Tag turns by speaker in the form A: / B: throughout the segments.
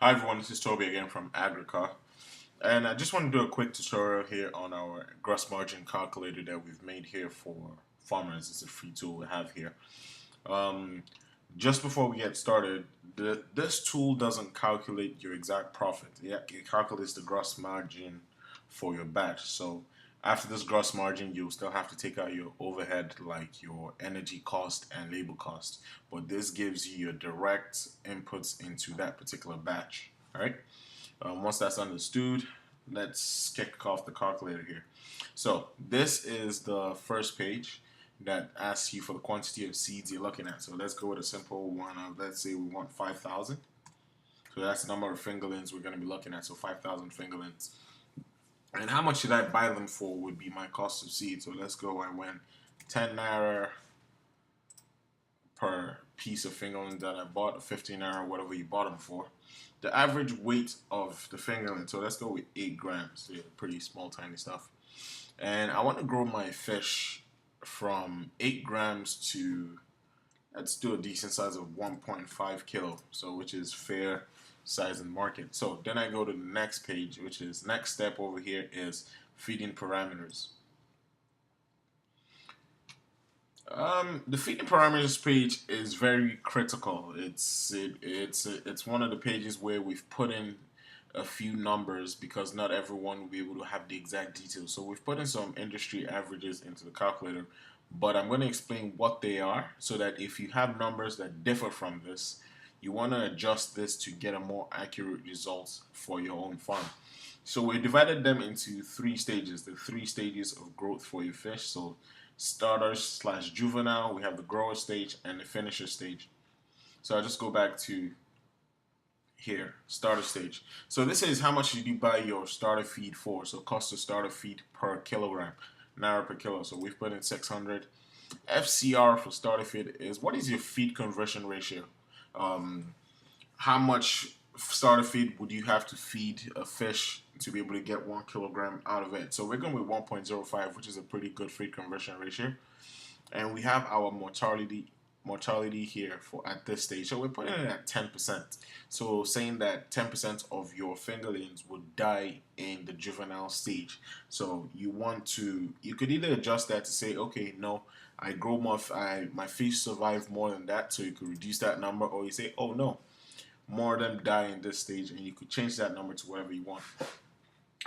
A: Hi everyone, this is Toby again from Agriqa, and I just want to do a quick tutorial here on our gross margin calculator that we've made here for farmers. It's a free tool we have here. Um, just before we get started, this tool doesn't calculate your exact profit. It calculates the gross margin for your batch. So after this gross margin, you'll still have to take out your overhead like your energy cost and labor cost. But this gives you your direct inputs into that particular batch. All right. Once that's understood, let's kick off the calculator here. So this is the first page that asks you for the quantity of seeds you're looking at. So let's go with a simple one of, let's say we want 5,000. So that's the number of fingerlings we're going to be looking at. So 5,000 fingerlings. And how much should I buy them for would be my cost of seed. So let's go. I went 10 naira per piece of fingerling that I bought, 15 naira, whatever you bought them for. The average weight of the fingerling, so let's go with 8 grams. So yeah, pretty small, tiny stuff. And I want to grow my fish from 8 grams to, let's do a decent size of 1.5 kilo, so which is fair size in the market. So then I go to the next page, which is next step over here is feeding parameters. The feeding parameters page is very critical. It's one of the pages where we've put in a few numbers because not everyone will be able to have the exact details. So we've put in some industry averages into the calculator, but I'm going to explain what they are so that if you have numbers that differ from this, you want to adjust this to get a more accurate results for your own farm. So we divided them into 3 stages, the 3 stages of growth for your fish. So starters slash juvenile, we have the grower stage and the finisher stage. So I'll just go back to here, starter stage. So this is how much did you buy your starter feed for. So cost of starter feed per kilogram, naira per kilo. So we've put in 600. FCR for starter feed is what is your feed conversion ratio? How much starter feed would you have to feed a fish to be able to get 1 kilogram out of it? So we're going with 1.05, which is a pretty good feed conversion ratio. And we have our mortality here for at this stage. So we're putting it at 10%. So saying that 10% of your fingerlings would die in the juvenile stage. So you could either adjust that to say, okay, no, I grow more, my fish survive more than that, so you could reduce that number, or you say, oh no, more of them die in this stage, and you could change that number to whatever you want.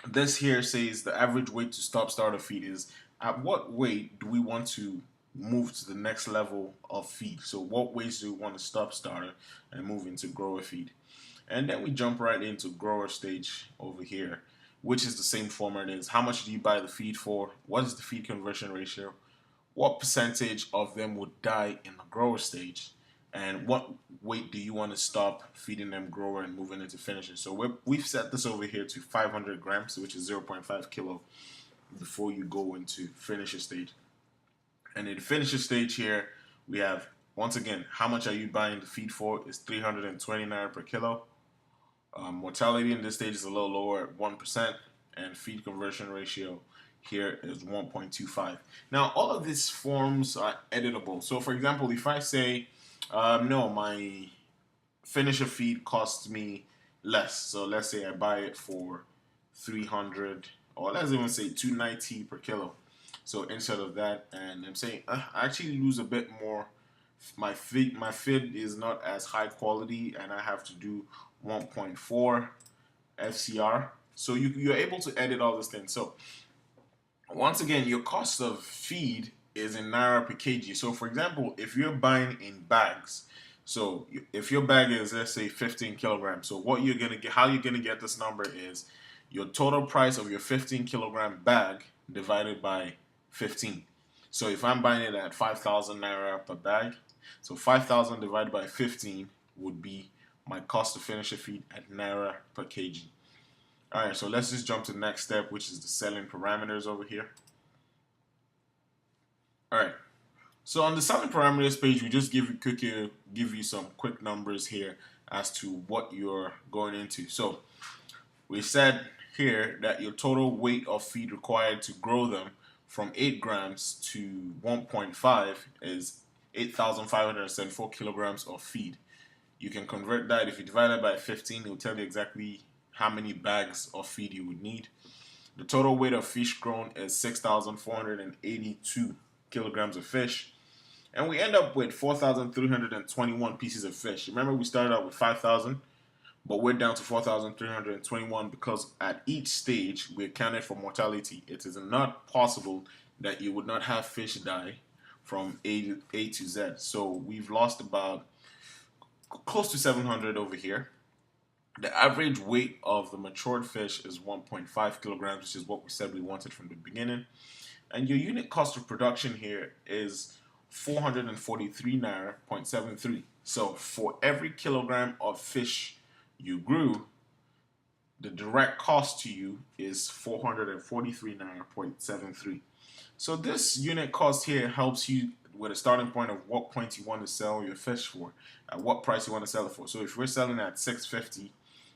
A: This here says the average weight to stop starter feed is at what weight do we want to move to the next level of feed. So what weights do we want to stop starter and move into grower feed. And then we jump right into grower stage over here, which is the same format as how much do you buy the feed for, what is the feed conversion ratio, what percentage of them would die in the grower stage, and what weight do you want to stop feeding them grower and moving into finisher. So we've set this over here to 500 grams, which is 0.5 kilo before you go into finisher stage. And in the finisher stage here, we have, once again, how much are you buying the feed for is 329 per kilo. Mortality in this stage is a little lower at 1%, and feed conversion ratio here is 1.25. Now, all of these forms are editable. So, for example, if I say, no, my finisher feed costs me less. So, let's say I buy it for 300, or let's even say 290 per kilo. So, instead of that, and I'm saying I actually lose a bit more. My feed is not as high quality, and I have to do 1.4 FCR. So you're able to edit all these things. So once again, your cost of feed is in naira per kg. So for example, if you're buying in bags, so if your bag is, let's say, 15 kilograms, so what you're gonna get, how you're gonna get this number is your total price of your 15 kilogram bag divided by 15. So if I'm buying it at 5,000 naira per bag, so 5,000 divided by 15 would be my cost to finish a feed at naira per kg. Alright, so let's just jump to the next step, which is the selling parameters over here. Alright, so on the selling parameters page, we just give you some quick numbers here as to what you're going into. So we said here that your total weight of feed required to grow them from 8 grams to 1.5 is 8,574 kilograms of feed. You can convert that. If you divide that by 15, it will tell you exactly how many bags of feed you would need. The total weight of fish grown is 6,482 kilograms of fish. And we end up with 4,321 pieces of fish. Remember, we started out with 5,000, but we're down to 4,321 because at each stage we accounted for mortality. It is not possible that you would not have fish die from A to Z. So we've lost about close to 700 over here. The average weight of the matured fish is 1.5 kilograms, which is what we said we wanted from the beginning. And your unit cost of production here is 443 naira 0.73. So for every kilogram of fish you grew, the direct cost to you is 443 naira 0.73. So this unit cost here helps you with a starting point of what point you want to sell your fish for, at what price you want to sell it for. So if we're selling at 650,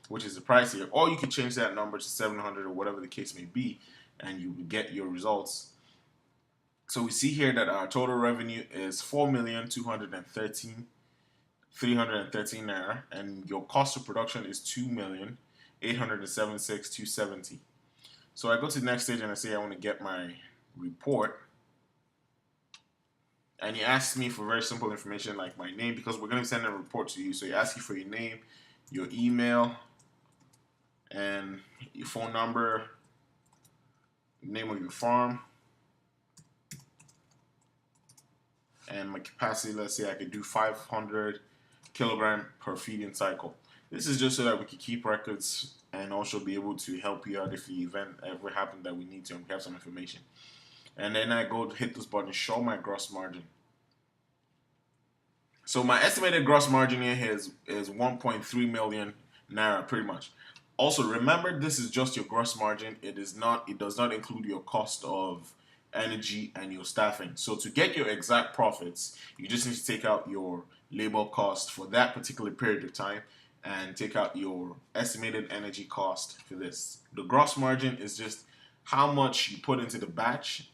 A: which is the price here, or you can change that number to 700 or whatever the case may be, and you will get your results. So we see here that our total revenue is 4,213,313 naira, and your cost of production is 2,876,270. So I go to the next stage and I say I want to get my report, and he asks me for very simple information like my name, because we're going to send a report to you. So he asks you for your name, your email, and your phone number, name of your farm, and my capacity. Let's say I could do 500 kilogram per feeding cycle. This is just so that we can keep records and also be able to help you out if the event ever happened that we need to and we have some information. And then I go to hit this button, show my gross margin. So my estimated gross margin here is 1.3 million naira, pretty much. Also, remember, this is just your gross margin. It does not include your cost of energy and your staffing. So to get your exact profits, you just need to take out your labor cost for that particular period of time and take out your estimated energy cost for this. The gross margin is just how much you put into the batch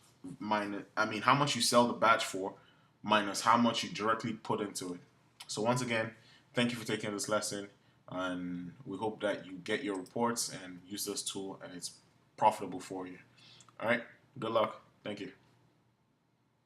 A: how much you sell the batch for minus how much you directly put into it. So once again, thank you for taking this lesson, and we hope that you get your reports and use this tool and it's profitable for you. All right, good luck. Thank you.